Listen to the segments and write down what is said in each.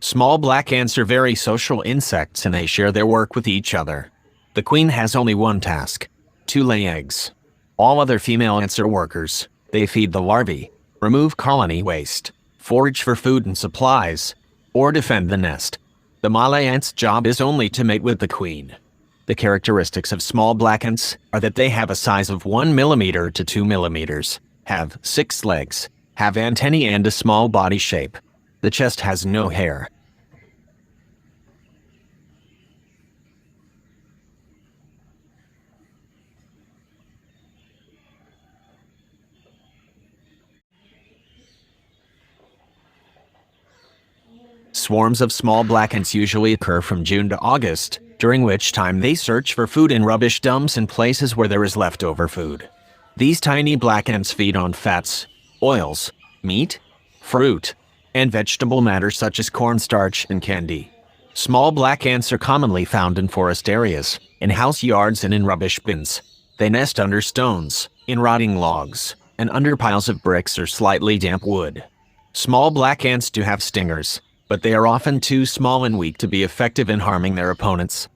Small black ants are very social insects and they share their work with each other. The queen has only one task: to lay eggs. All other female ants are workers. They feed the larvae, remove colony waste, forage for food and supplies, or defend the nest. The male ant's job is only to mate with the queen. The characteristics of small black ants are that they have a size of 1 millimeter to 2 millimeters, have 6 legs, have antennae and a small body shape. The chest has no hair. Swarms of small black ants usually occur from June to August, during which time they search for food in rubbish dumps and places where there is leftover food. These tiny black ants feed on fats, oils, meat, fruit, and vegetable matter such as cornstarch and candy. Small black ants are commonly found in forest areas, in house yards and in rubbish bins. They nest under stones, in rotting logs, and under piles of bricks or slightly damp wood. Small black ants do have stingers, but they are often too small and weak to be effective in harming their opponents.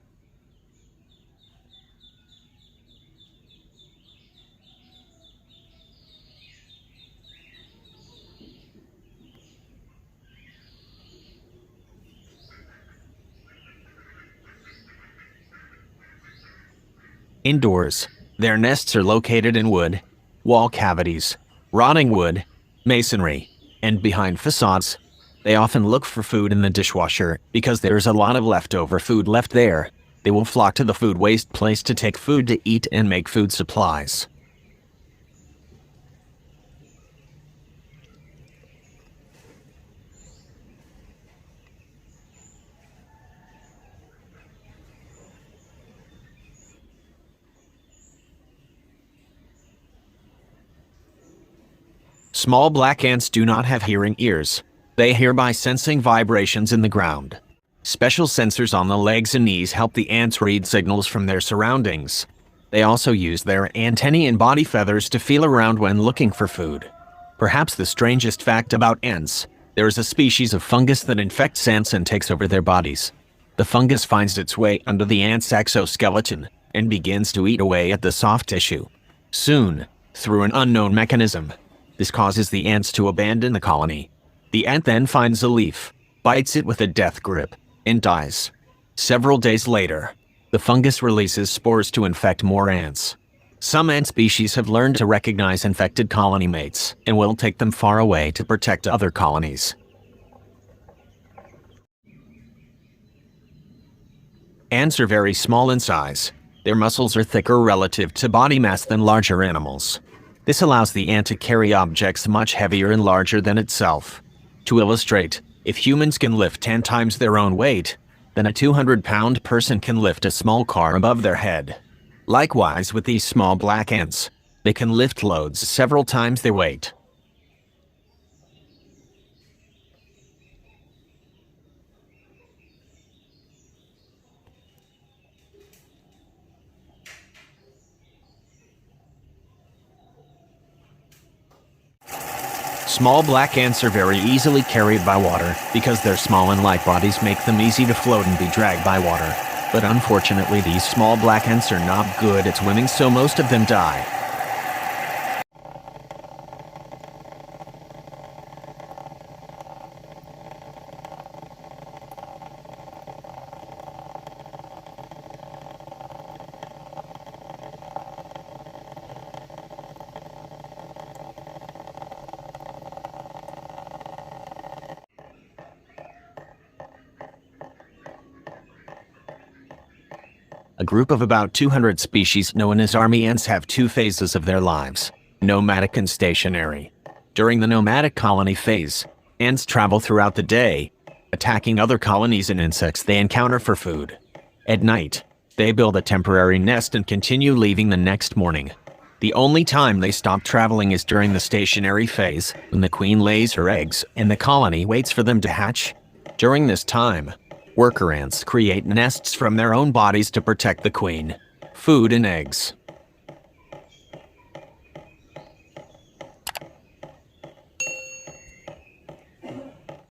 Indoors, their nests are located in wood, wall cavities, rotting wood, masonry, and behind facades. They often look for food in the dishwasher because there's a lot of leftover food left there. They will flock to the food waste place to take food to eat and make food supplies. Small black ants do not have hearing ears. They hear by sensing vibrations in the ground. Special sensors on the legs and knees help the ants read signals from their surroundings. They also use their antennae and body feathers to feel around when looking for food. Perhaps the strangest fact about ants: there is a species of fungus that infects ants and takes over their bodies. The fungus finds its way under the ant's exoskeleton and begins to eat away at the soft tissue. Soon, through an unknown mechanism, this causes the ants to abandon the colony. The ant then finds a leaf, bites it with a death grip, and dies. Several days later, the fungus releases spores to infect more ants. Some ant species have learned to recognize infected colony mates and will take them far away to protect other colonies. Ants are very small in size. Their muscles are thicker relative to body mass than larger animals. This allows the ant to carry objects much heavier and larger than itself. To illustrate, if humans can lift 10 times their own weight, then a 200-pound person can lift a small car above their head. Likewise with these small black ants, they can lift loads several times their weight. Small black ants are very easily carried by water because their small and light bodies make them easy to float and be dragged by water. But unfortunately, these small black ants are not good at swimming, so most of them die. A group of about 200 species known as army ants have two phases of their lives: nomadic and stationary. During the nomadic colony phase, ants travel throughout the day, attacking other colonies and insects they encounter for food. At night, they build a temporary nest and continue leaving the next morning. The only time they stop traveling is during the stationary phase, when the queen lays her eggs and the colony waits for them to hatch. During this time, worker ants create nests from their own bodies to protect the queen, food, and eggs.